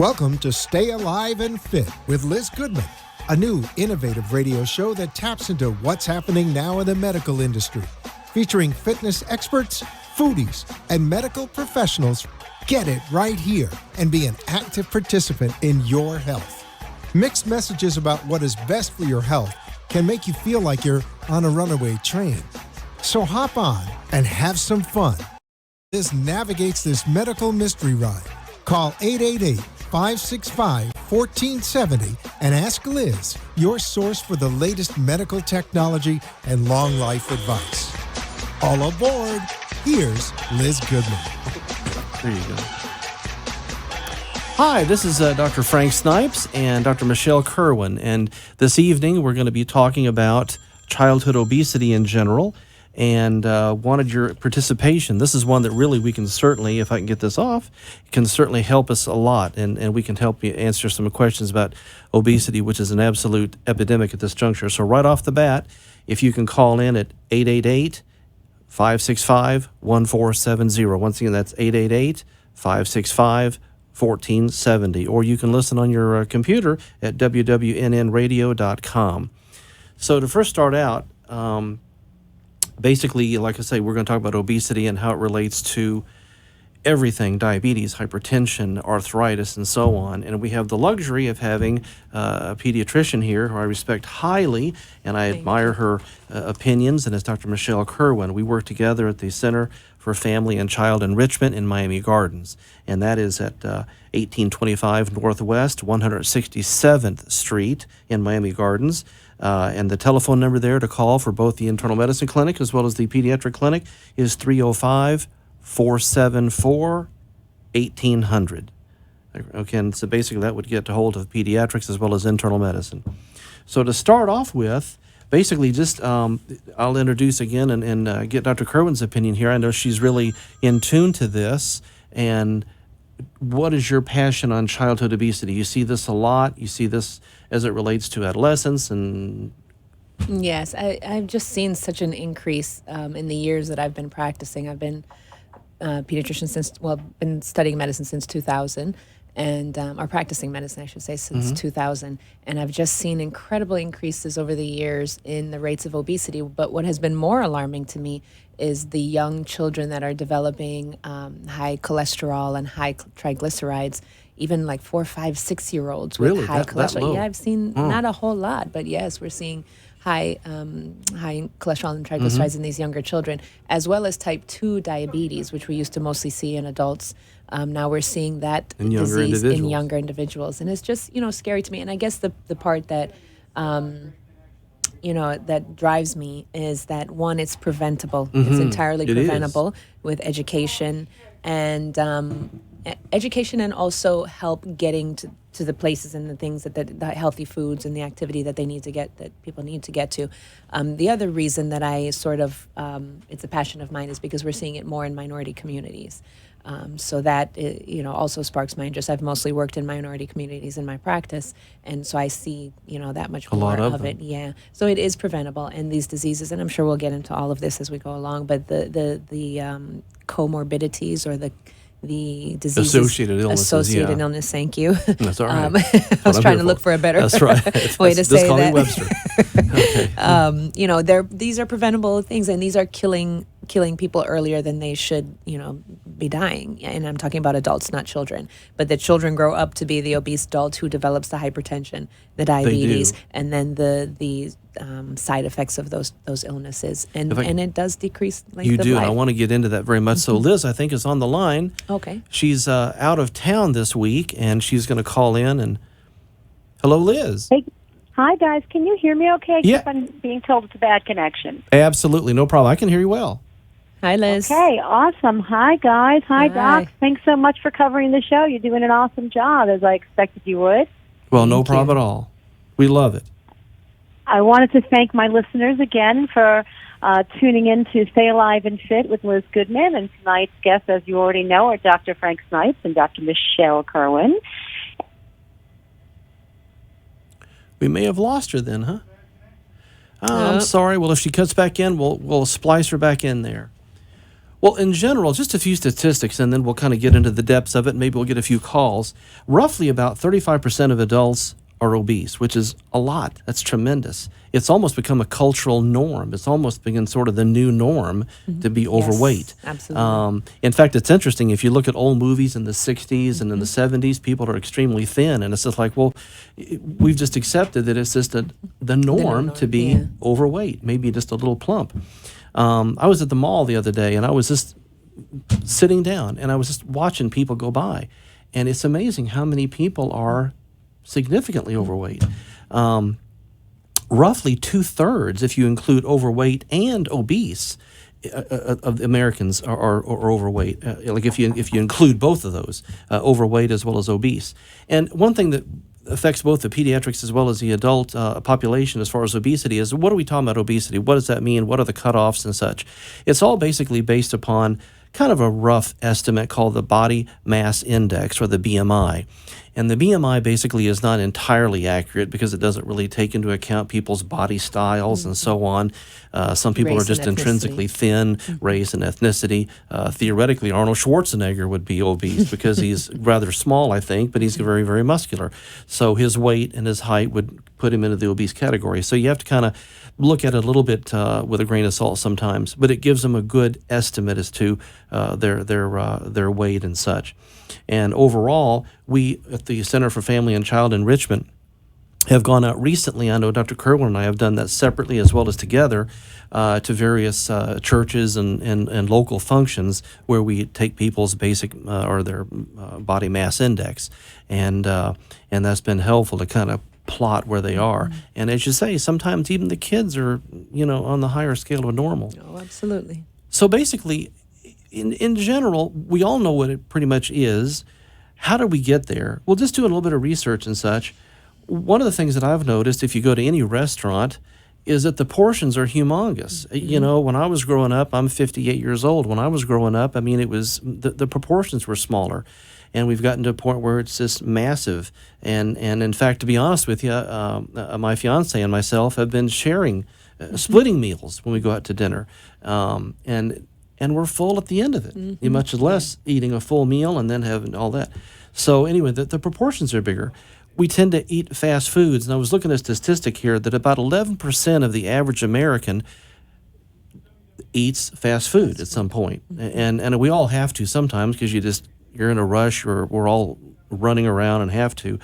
Welcome to Stay Alive and Fit with Liz Goodman, a new innovative radio show that taps into what's happening now in the medical industry, featuring fitness experts, foodies, and medical professionals. Get it right here and be an active participant in your health. Mixed messages about what is best for your health can make you feel like you're on a runaway train. So hop on and have some fun. Liz navigates this medical mystery ride. Call 888-565-1470 and ask Liz, your source for the latest medical technology and long life advice. All aboard. Here's Liz Goodman. There you go. Hi, this is Dr. Frank Snipes and Dr. Michelle Kerwin, and this evening we're going to be talking about childhood obesity in general, and wanted your participation. This is one that really we can certainly, if I can get this off, can certainly help us a lot, and we can help you answer some questions about obesity, which is an absolute epidemic at this juncture. So right off the bat, if you can call in at 888-565-1470. Once again, that's 888-565-1470. Or you can listen on your computer at wwnnradio.com. So to first start out, basically, like I say, we're going to talk about obesity and how it relates to everything: diabetes, hypertension, arthritis, and so on. And we have the luxury of having a pediatrician here who I respect highly, and I admire her opinions, and it's Dr. Michelle Kerwin. We work together at the Center for Family and Child Enrichment in Miami Gardens, and that is at 1825 Northwest 167th Street in Miami Gardens. And the telephone number there to call for both the internal medicine clinic as well as the pediatric clinic is 305-474-1800. Okay, and so basically that would get to hold of pediatrics as well as internal medicine. So to start off with, basically just I'll introduce again and get Dr. Kerwin's opinion here. I know she's really in tune to this. And what is your passion on childhood obesity? You see this a lot. You see this as it relates to adolescence and... Yes, I've just seen such an increase in the years that I've been practicing. I've been a pediatrician been studying medicine since 2000, and or practicing medicine, I should say, since 2000. And I've just seen incredible increases over the years in the rates of obesity. But what has been more alarming to me is the young children that are developing high cholesterol and high triglycerides, even like 4, 5, 6-year-olds with really? high That cholesterol. low? Yeah, I've seen not a whole lot, but yes, we're seeing high cholesterol and triglycerides in these younger children, as well as type 2 diabetes, which we used to mostly see in adults. Now we're seeing that In younger disease in individuals. younger individuals. And it's just, scary to me. And I guess the part that, that drives me is that, one, it's preventable. It's entirely It is. preventable with education and also help getting to the places and the things that the healthy foods and the activity that they need to get, that people need to get to. The other reason that I sort of, it's a passion of mine, is because we're seeing it more in minority communities. So that, also sparks my interest. I've mostly worked in minority communities in my practice, and so I see, that much A more lot of of them. it. Yeah. So it is preventable, and these diseases, and I'm sure we'll get into all of this as we go along, but the comorbidities or the diseases, Associated illnesses, yeah. illness. Thank you. That's all right. I was trying to look for a better That's right. way to Just say call me that. Webster. Okay. These are preventable things, and these are killing people earlier than they should, be dying. And I'm talking about adults, not children. But the children grow up to be the obese adult who develops the hypertension, the diabetes, and then the side effects of those illnesses. And it does decrease length You of do, life. and I want to get into that very much. So Liz, I think, is on the line. Okay. She's out of town this week, and she's going to call in. And hello, Liz. Hey, hi, guys. Can you hear me okay? I Yeah. keep on being told it's a bad connection. Absolutely, no problem. I can hear you well. Hi, Liz. Okay, awesome. Hi, guys. Hi, Hi. Doc. Thanks so much for covering the show. You're doing an awesome job, as I expected you would. Well, no Thank you. problem at all. We love it. I wanted to thank my listeners again for tuning in to Stay Alive and Fit with Liz Goodman. And tonight's guests, as you already know, are Dr. Frank Snipes and Dr. Michelle Kerwin. We may have lost her then, huh? Oh, I'm sorry. Well, if she cuts back in, we'll splice her back in there. Well, in general, just a few statistics, and then we'll kind of get into the depths of it. Maybe we'll get a few calls. Roughly about 35% of adults are obese, which is a lot. That's tremendous. It's almost become a cultural norm. It's almost become sort of the new norm to be overweight. Yes, absolutely. In fact, it's interesting. If you look at old movies in the 60s and in the 70s, people are extremely thin. And it's just like, well, we've just accepted that it's just the norm to be overweight, maybe just a little plump. I was at the mall the other day, and I was just sitting down, and I was just watching people go by. And it's amazing how many people are significantly overweight. Roughly 2/3, if you include overweight and obese, of the Americans are overweight. Like if you include both of those, overweight as well as obese. And one thing that affects both the pediatrics as well as the adult population as far as obesity is, what are we talking about obesity? What does that mean? What are the cutoffs and such? It's all basically based upon kind of a rough estimate called the body mass index, or the BMI. And the BMI basically is not entirely accurate because it doesn't really take into account people's body styles and so on. Some people Race are just and ethnicity. intrinsically thin, race and ethnicity. Theoretically, Arnold Schwarzenegger would be obese because he's rather small, I think, but he's very, very muscular. So his weight and his height would put him into the obese category. So you have to kind of look at it a little bit with a grain of salt sometimes, but it gives them a good estimate as to their weight and such. And overall, we at the Center for Family and Child Enrichment have gone out recently. I know Dr. Kerwin and I have done that separately as well as together to various churches and local functions where we take people's basic or their body mass index, and that's been helpful to kind of plot where they are. And as you say, sometimes even the kids are on the higher scale of normal. Oh, absolutely. So basically, in general, we all know what it pretty much is. How do we get there? Well, just do a little bit of research and such. One of the things that I've noticed, if you go to any restaurant, is that the portions are humongous. When I was growing up, I'm 58 years old. When I was growing up, it was the proportions were smaller. And we've gotten to a point where it's just massive. And in fact, to be honest with you, my fiance and myself have been sharing, splitting meals when we go out to dinner. And we're full at the end of it, much less eating a full meal and then having all that. So anyway, the proportions are bigger. We tend to eat fast foods. And I was looking at a statistic here that about 11% of the average American eats fast food at some point. And we all have to sometimes because you're in a rush, or we're all running around and have to.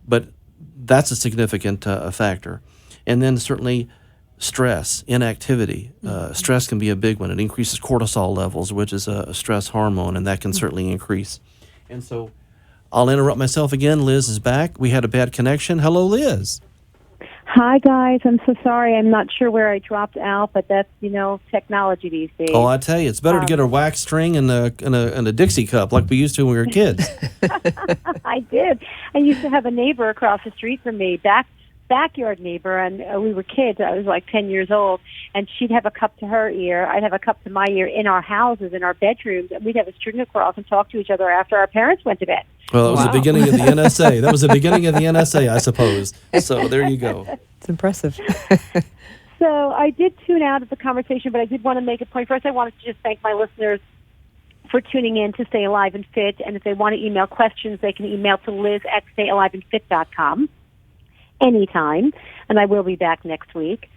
But that's a significant factor. And then certainly stress, inactivity. Stress can be a big one. It increases cortisol levels, which is a stress hormone, and that can certainly increase. And so I'll interrupt myself again. Liz is back. We had a bad connection. Hello, Liz. Hi, guys. I'm so sorry. I'm not sure where I dropped out, but that's, technology these days. Oh, I tell you, it's better to get a wax string and a Dixie cup like we used to when we were kids. I did. I used to have a neighbor across the street from me, backyard neighbor, and we were kids. I was like 10 years old, and she'd have a cup to her ear. I'd have a cup to my ear in our houses, in our bedrooms, and we'd have a string across and talk to each other after our parents went to bed. Well, that was the beginning of the NSA. That was the beginning of the NSA, I suppose. So there you go. It's impressive. So I did tune out of the conversation, but I did want to make a point. First, I wanted to just thank my listeners for tuning in to Stay Alive and Fit, and if they want to email questions, they can email to liz@stayaliveandfit.com. anytime, and I will be back next week.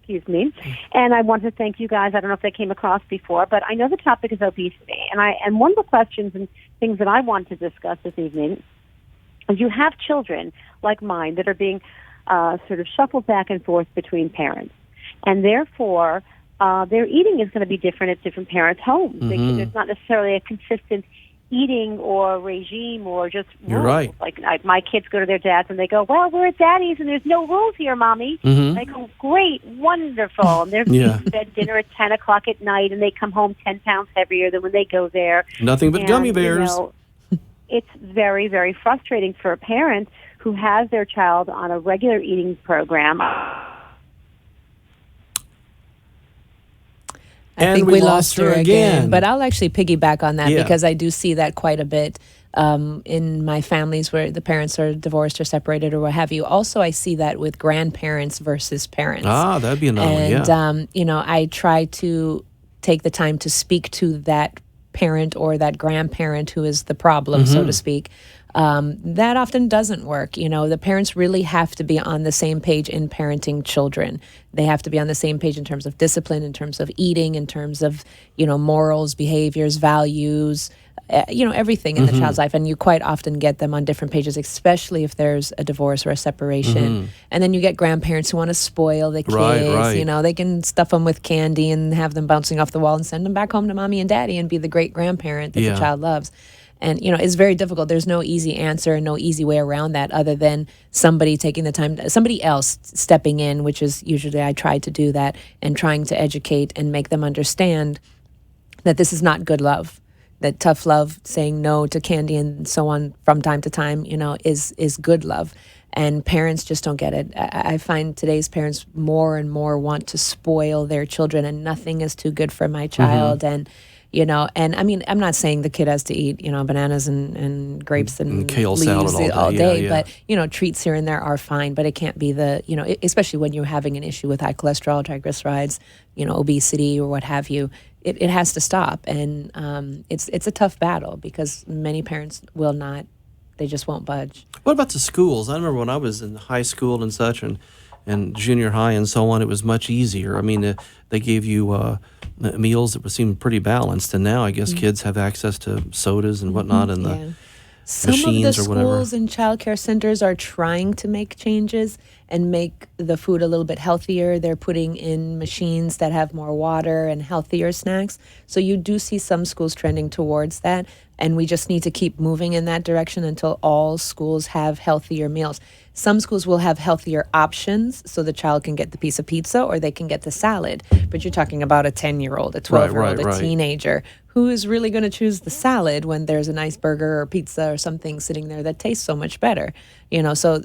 Excuse me. And I want to thank you guys. I don't know if they came across before, but I know the topic is obesity. And one of the questions and things that I want to discuss this evening is you have children like mine that are being sort of shuffled back and forth between parents. And therefore, their eating is going to be different at different parents' homes. There's not necessarily a consistent eating or regime or just rules. You're right. Like my kids go to their dads and they go, well, we're at Daddy's and there's no rules here, Mommy. I go, great, wonderful. And they're eating bed dinner at 10 o'clock at night and they come home 10 pounds heavier than when they go there. Nothing but gummy bears. It's very, very frustrating for a parent who has their child on a regular eating program. I think we lost her again. But I'll actually piggyback on that because I do see that quite a bit in my families where the parents are divorced or separated or what have you. Also, I see that with grandparents versus parents. Ah, that'd be another one, And, I try to take the time to speak to that parent or that grandparent who is the problem, so to speak. That often doesn't work. The parents really have to be on the same page in parenting children. They have to be on the same page in terms of discipline, in terms of eating, in terms of, morals, behaviors, values, everything in the child's life. And you quite often get them on different pages, especially if there's a divorce or a separation. And then you get grandparents who want to spoil the kids. Right. They can stuff them with candy and have them bouncing off the wall and send them back home to mommy and daddy and be the great grandparent that the child loves. And, it's very difficult. There's no easy answer and no easy way around that other than somebody taking the time, somebody else stepping in, which is usually I try to do that, and trying to educate and make them understand that this is not good love, that tough love, saying no to candy and so on from time to time, is good love. And parents just don't get it. I find today's parents more and more want to spoil their children, and nothing is too good for my child. And and I mean, I'm not saying the kid has to eat, bananas and grapes and kale leaves salad all day, yeah. but, treats here and there are fine, but it can't be especially when you're having an issue with high cholesterol, triglycerides, obesity or what have you. It has to stop. And it's a tough battle because many parents will not, they just won't budge. What about the schools? I remember when I was in high school and such, and junior high and so on, it was much easier. I mean, they gave you meals that seemed pretty balanced, and now I guess kids have access to sodas and whatnot and the Some of the machines or whatever. schools and childcare centers are trying to make changes and make the food a little bit healthier. They're putting in machines that have more water and healthier snacks. So you do see some schools trending towards that, and we just need to keep moving in that direction until all schools have healthier meals. Some schools will have healthier options, so the child can get the piece of pizza or they can get the salad. But you're talking about a 10-year-old, a 12-year-old, Right. a teenager. Who is really going to choose the salad when there's a nice burger or pizza or something sitting there that tastes so much better? So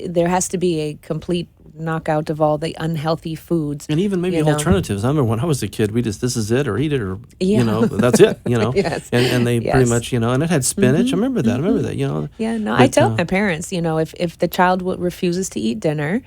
there has to be a complete knockout of all the unhealthy foods. And even maybe alternatives. I remember when I was a kid, we just, this is it, or eat it, or, Yeah. that's it, Yes. And they Yes. pretty much, and it had spinach. I remember that. Yeah, no, But, I tell my parents, if the child refuses to eat dinner,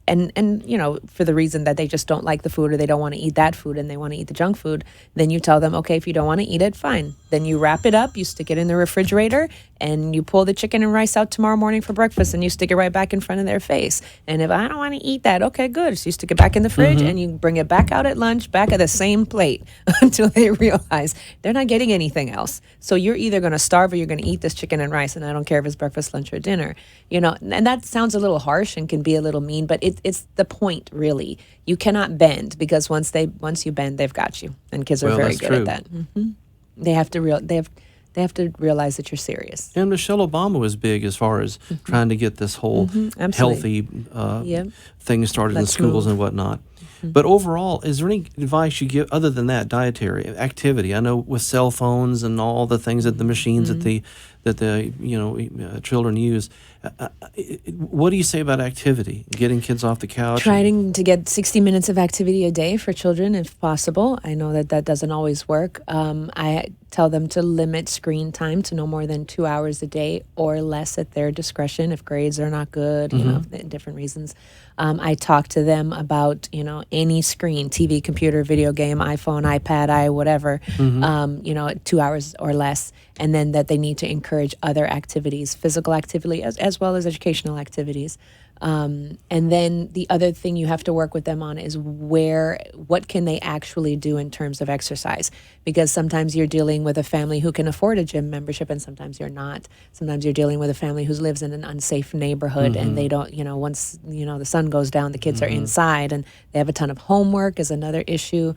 and for the reason that they just don't like the food or they don't want to eat that food and they want to eat the junk food, then you tell them, okay, if you don't want to eat it, fine. Then you wrap it up, you stick it in the refrigerator, and you pull the chicken and rice out tomorrow morning for breakfast, and you stick it right back in front of their face. And if I don't want to eat that, okay, good. So you stick it back in the fridge and you bring it back out at lunch, back at the same plate until they realize they're not getting anything else. So you're either going to starve or you're going to eat this chicken and rice, and I don't care if it's breakfast, lunch, or dinner. And that sounds a little harsh and can be a little mean, but it's the point, really. You cannot bend, because once you bend, they've got you, and kids are very that's good true. at that. They have to realize that you're serious. And Michelle Obama was big as far as trying to get this whole healthy thing started in Let's schools move. and whatnot. But overall, is there any advice you give other than that, dietary activity? I know with cell phones and all the things that the machines that the children use. What do you say about activity? Getting kids off the couch? Trying to get 60 minutes of activity a day for children, if possible. I know that doesn't always work. I tell them to limit screen time to no more than 2 hours a day or less at their discretion if grades are not good, different reasons. I talk to them about, any screen, TV, computer, video game, iPhone, iPad, whatever, 2 hours or less, and then that they need to encourage other activities, physical activity as well as educational activities. And then the other thing you have to work with them on is what can they actually do in terms of exercise? Because sometimes you're dealing with a family who can afford a gym membership, and sometimes you're not. Sometimes you're dealing with a family who lives in an unsafe neighborhood, and they don't, once, the sun goes down, the kids are inside, and they have a ton of homework is another issue.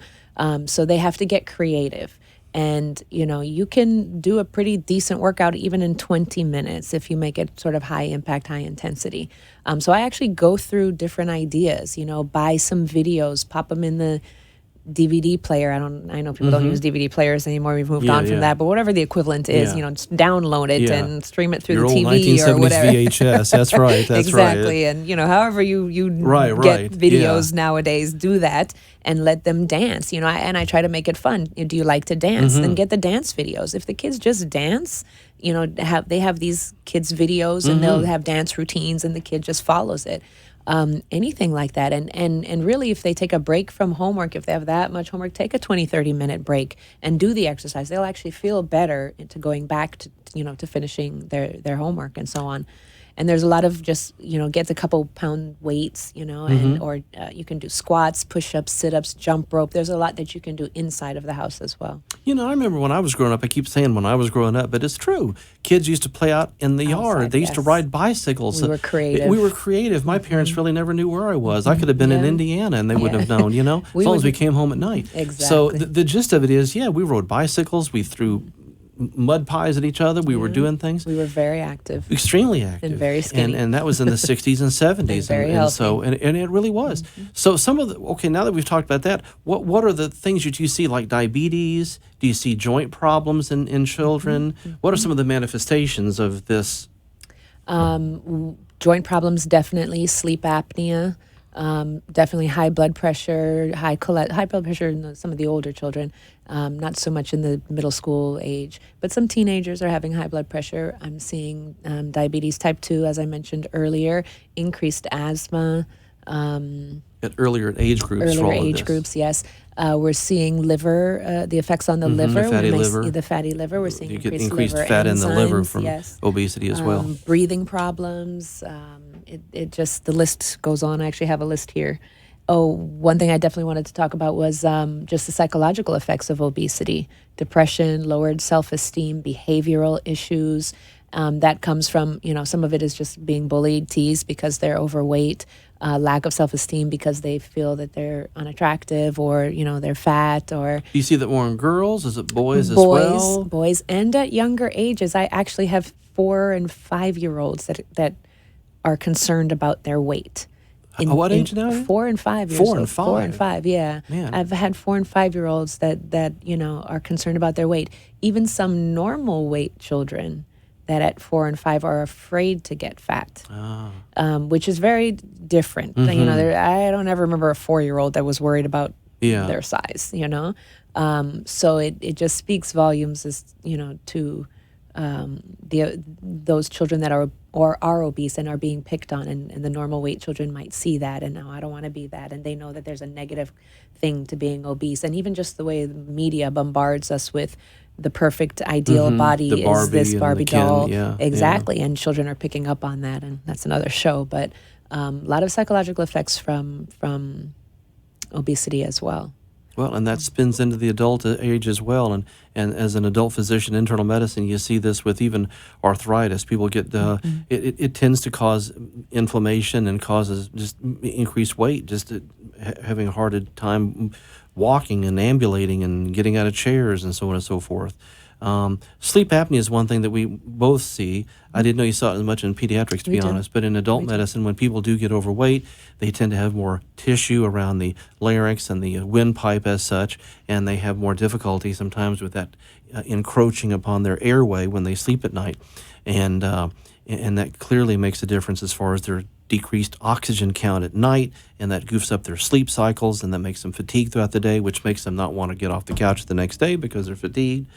So they have to get creative. And, you can do a pretty decent workout even in 20 minutes if you make it sort of high impact, high intensity. So I actually go through different ideas, buy some videos, pop them in the DVD player. I know people don't use DVD players anymore. We've moved on from that, but whatever the equivalent is, just download it and stream it through Your the old TV or 1970s whatever. VHS. That's right. That's exactly. right. And however you Right. get videos nowadays, do that and let them dance. And I try to make it fun. Do you like to dance? Then get the dance videos. If the kids just dance, they have these kids videos and they'll have dance routines and the kid just follows it. anything like that. And really, if they take a break from homework, if they have that much homework, take a 20, 30-minute break and do the exercise. They'll actually feel better into going back to finishing their homework and so on. And there's a lot of just, get a couple pound weights, and or you can do squats, push-ups, sit-ups, jump rope. There's a lot that you can do inside of the house as well. I remember when I was growing up, I keep saying when I was growing up, but it's true. Kids used to play out in the yard. They used to ride bicycles. We were creative. We were creative. My parents really never knew where I was. I could have been in Indiana and they wouldn't have known, as long as we came home at night. Exactly. So the gist of it is, we rode bicycles. We threw mud pies at each other. We were doing things. We were very active. Extremely active. And very skinny. And that was in the 60s and 70s. Very and so and it really was. So some of now that we've talked about that, what are the things that you see, like diabetes? Do you see joint problems in children? What are some of the manifestations of this? Joint problems, definitely. Sleep apnea. Definitely high blood pressure, high blood pressure in some of the older children, not so much in the middle school age, but some teenagers are having high blood pressure. I'm seeing diabetes type 2, as I mentioned earlier, increased asthma. At earlier age groups. Earlier age groups, yes. We're seeing liver, the effects on the liver. The fatty liver. We're seeing you get increased liver fat enzymes, in the liver from obesity as well. Breathing problems. It just, the list goes on. I actually have a list here. Oh, one thing I definitely wanted to talk about was just the psychological effects of obesity. Depression, lowered self-esteem, behavioral issues. That comes from, some of it is just being bullied, teased because they're overweight, lack of self-esteem because they feel that they're unattractive or, they're fat or... Do you see that more in girls? Is it boys as well? Boys, and at younger ages. I actually have 4 and 5-year-olds that are concerned about their weight. What age now? 4 and 5 years 4 and old. 5? 4 and 5, yeah. Man. I've had 4 and 5-year-olds that are concerned about their weight. Even some normal weight children that at 4 and 5 are afraid to get fat, which is very different. I don't ever remember a 4-year-old that was worried about their size, So it just speaks volumes as, to those children that are obese and are being picked on, and the normal weight children might see that and no, I don't want to be that, and they know that there's a negative thing to being obese. And even just the way the media bombards us with the perfect ideal body is this Barbie doll. Exactly. And children are picking up on that, and that's another show, but a lot of psychological effects from obesity as well. Well, and that spins into the adult age as well. And as an adult physician, internal medicine, you see this with even arthritis. People get, it tends to cause inflammation and causes just increased weight, just having a harder time walking and ambulating and getting out of chairs and so on and so forth. Sleep apnea is one thing that we both see. I didn't know you saw it as much in pediatrics, to be honest, but in adult medicine, when people do get overweight, they tend to have more tissue around the larynx and the windpipe as such, and they have more difficulty sometimes with that encroaching upon their airway when they sleep at night. And that clearly makes a difference as far as their decreased oxygen count at night, and that goofs up their sleep cycles, and that makes them fatigued throughout the day, which makes them not want to get off the couch the next day because they're fatigued,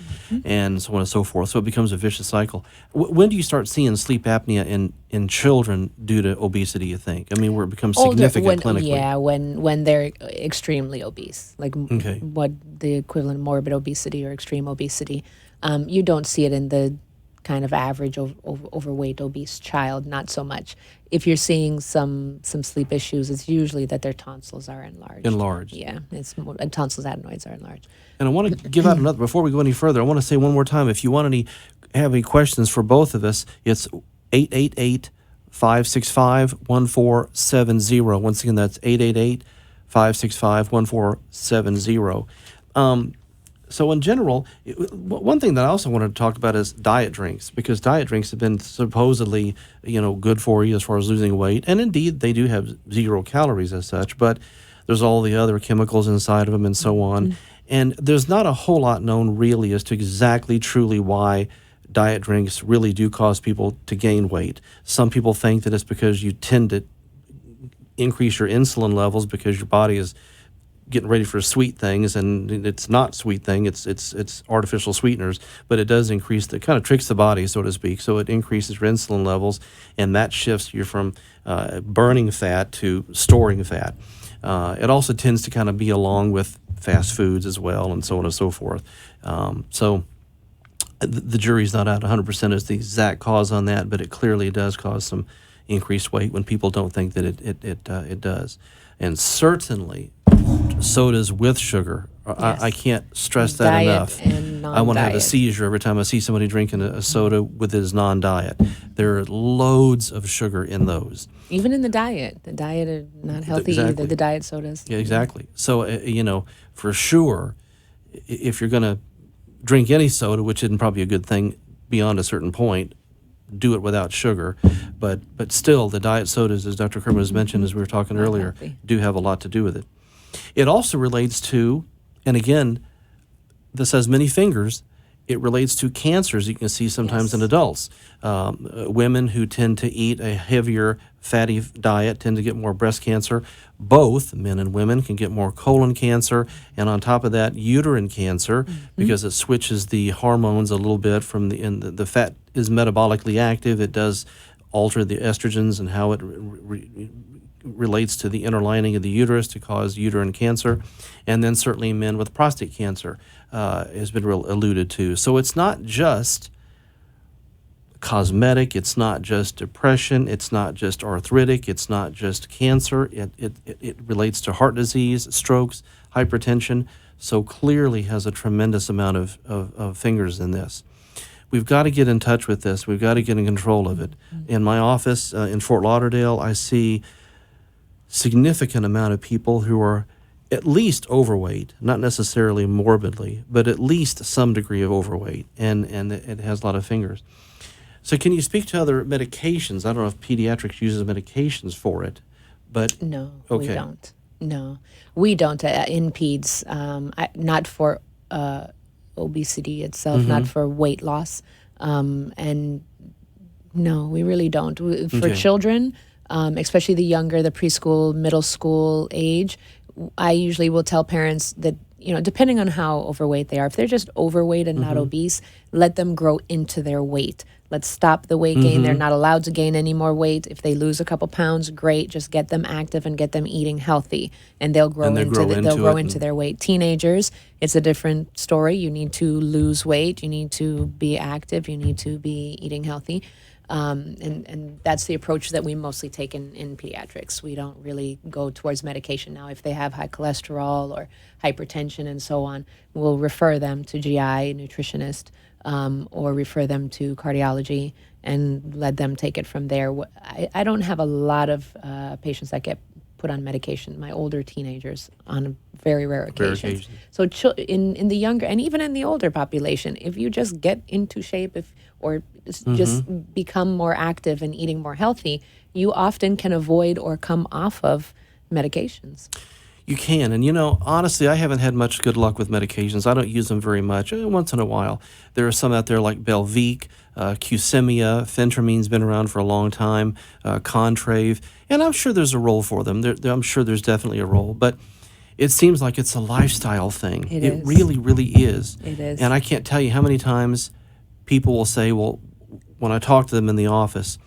and so on and so forth. So it becomes a vicious cycle. When do you start seeing sleep apnea in children due to obesity, you think? I mean, where it becomes significant clinically. Yeah, when they're extremely obese, like what the equivalent of morbid obesity or extreme obesity. You don't see it in the kind of average overweight obese child, not so much. If you're seeing some sleep issues, it's usually that their tonsils are enlarged. Yeah, and tonsils adenoids are enlarged. And I want to give out another, before we go any further, I want to say one more time, if you have any questions for both of us, it's 888-565-1470. Once again, that's 888-565-1470. So in general, one thing that I also wanted to talk about is diet drinks, because diet drinks have been supposedly, good for you as far as losing weight. And indeed, they do have 0 calories as such, but there's all the other chemicals inside of them and so on. And there's not a whole lot known really as to exactly truly why diet drinks really do cause people to gain weight. Some people think that it's because you tend to increase your insulin levels because your body is getting ready for sweet things, and it's not sweet thing, it's artificial sweeteners, but it does increase, it kind of tricks the body, so to speak, so it increases your insulin levels, and that shifts you from burning fat to storing fat. It also tends to kind of be along with fast foods as well, and so on and so forth. So the jury's not out 100% as the exact cause on that, but it clearly does cause some increased weight when people don't think that it does. And certainly sodas with sugar. Yes. I can't stress that Diet enough. and I want to have a non-diet. seizure every time I see somebody drinking a soda with his non-diet. There are loads of sugar in those. Even in the diet are not healthy Exactly. either, the diet sodas. Yeah, exactly. So, for sure, if you're going to drink any soda, which isn't probably a good thing beyond a certain point, do it without sugar. But still, the diet sodas, as Dr. Kerman has mentioned, as we were talking Not earlier, healthy. do have a lot to do with it. It also relates to, and again, this has many fingers, it relates to cancers you can see sometimes in Yes. adults. Women who tend to eat a heavier, fatty diet tend to get more breast cancer. Both men and women can get more colon cancer, and on top of that, uterine cancer, because it switches the hormones a little bit from the fat is metabolically active. It does alter the estrogens and how it relates to the inner lining of the uterus to cause uterine cancer. And then certainly men with prostate cancer has been alluded to. So it's not just cosmetic, it's not just depression, it's not just arthritic, it's not just cancer. It relates to heart disease, strokes, hypertension. So clearly has a tremendous amount of fingers in this. We've got to get in touch with this. We've got to get in control of it. In my office in Fort Lauderdale, I see significant amount of people who are at least overweight, not necessarily morbidly, but at least some degree of overweight, and it has a lot of fingers. So can you speak to other medications? I don't know if pediatrics uses medications for it, but No, Okay. we don't. No, we don't in peds. Not for obesity itself, not for weight loss, and no, we really don't. For Okay. children, especially the younger, the preschool, middle school age, I usually will tell parents that, depending on how overweight they are, if they're just overweight and not obese, let them grow into their weight. Let's stop the weight gain. They're not allowed to gain any more weight. If they lose a couple pounds, great. Just get them active and get them eating healthy, and they'll grow And they'll grow they'll into grow it into and- their weight. Teenagers, it's a different story. You need to lose weight. You need to be active. You need to be eating healthy. And that's the approach that we mostly take in pediatrics. We don't really go towards medication now. If they have high cholesterol or hypertension and so on, we'll refer them to GI, nutritionist, or refer them to cardiology and let them take it from there. I don't have a lot of patients that get put on medication. My older teenagers on very rare occasions. occasions. So in the younger and even in the older population, if you just get into shape, or just become more active and eating more healthy, you often can avoid or come off of medications. You can, and honestly, I haven't had much good luck with medications. I don't use them very much. Once in a while, there are some out there like Belviq, Qsymia, phentermine's been around for a long time, Contrave, and I'm sure there's a role for them. I'm sure there's definitely a role, but it seems like it's a lifestyle thing. It It is. really, really is. It is. And I can't tell you how many times people will say, well, when I talk to them in the office,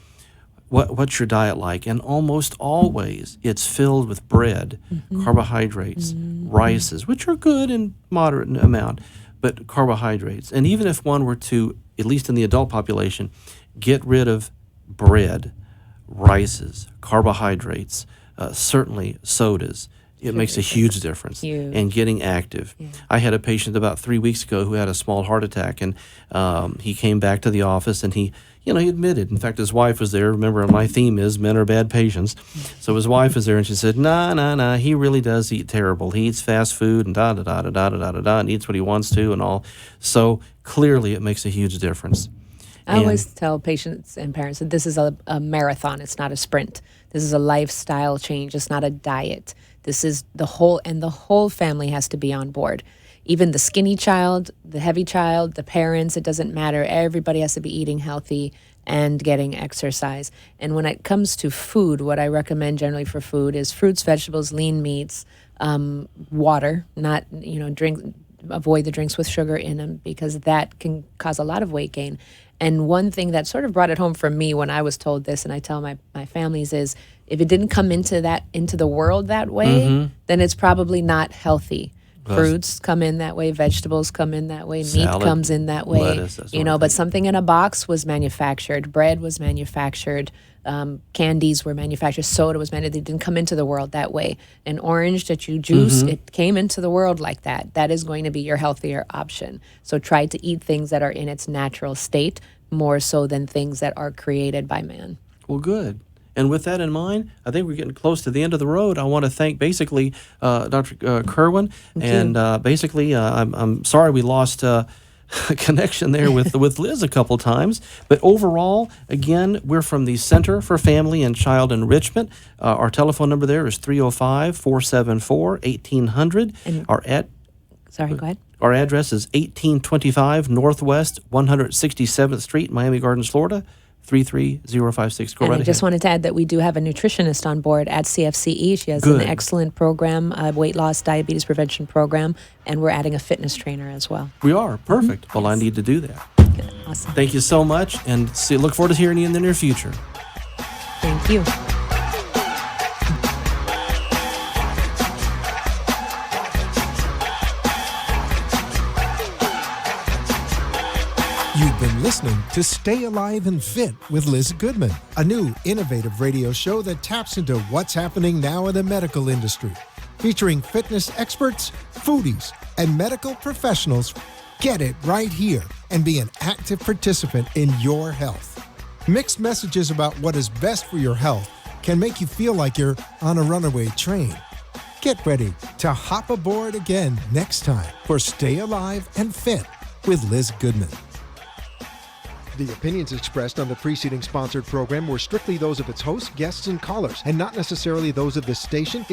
what's your diet like? And almost always it's filled with bread, carbohydrates, rices, which are good in moderate amount, but carbohydrates. And even if one were to, at least in the adult population, get rid of bread, rices, carbohydrates, certainly sodas, it makes a huge difference. Huge. And getting active. Yeah. I had a patient about 3 weeks ago who had a small heart attack, and he came back to the office, and he admitted. In fact, his wife was there. Remember, my theme is men are bad patients. So his wife was there, and she said, nah, he really does eat terrible. He eats fast food and and eats what he wants to and all. So clearly it makes a huge difference. I always tell patients and parents that this is a marathon. It's not a sprint. This is a lifestyle change. It's not a diet. This is the whole family has to be on board. Even the skinny child, the heavy child, the parents, it doesn't matter. Everybody has to be eating healthy and getting exercise. And when it comes to food, what I recommend generally for food is fruits, vegetables, lean meats, water, not, drink avoid the drinks with sugar in them because that can cause a lot of weight gain. And one thing that sort of brought it home for me when I was told this, and I tell my families, is if it didn't come into the world that way, then it's probably not healthy. Fruits come in that way, vegetables come in that way, Salad, meat comes in that way. lettuce, that sort of But thing. something in a box was manufactured, bread was manufactured, candies were manufactured, soda was manufactured. It didn't come into the world that way. An orange that you juice, it came into the world like that. That is going to be your healthier option. So try to eat things that are in its natural state more so than things that are created by man. Well, good. And with that in mind, I think we're getting close to the end of the road. I want to thank basically Dr. Kerwin. And basically, I'm sorry we lost a connection there with Liz a couple times. But overall, again, we're from the Center for Family and Child Enrichment. Our telephone number there is 305-474-1800. Sorry, go ahead. Our address is 1825 Northwest 167th Street, Miami Gardens, Florida. 33056. Go And right I just ahead. wanted to add that we do have a nutritionist on board at CFCE. She has Good. an excellent program, a weight loss, diabetes prevention program, and we're adding a fitness trainer as well. We are. Perfect. Well, I need to do that. Awesome. Thank you so much, and look forward to hearing you in the near future. Thank you. You've been listening to Stay Alive and Fit with Liz Goodman, a new innovative radio show that taps into what's happening now in the medical industry, featuring fitness experts, foodies, and medical professionals. Get it right here and be an active participant in your health. Mixed messages about what is best for your health can make you feel like you're on a runaway train. Get ready to hop aboard again next time for Stay Alive and Fit with Liz Goodman. The opinions expressed on the preceding sponsored program were strictly those of its hosts, guests, and callers, and not necessarily those of this station, its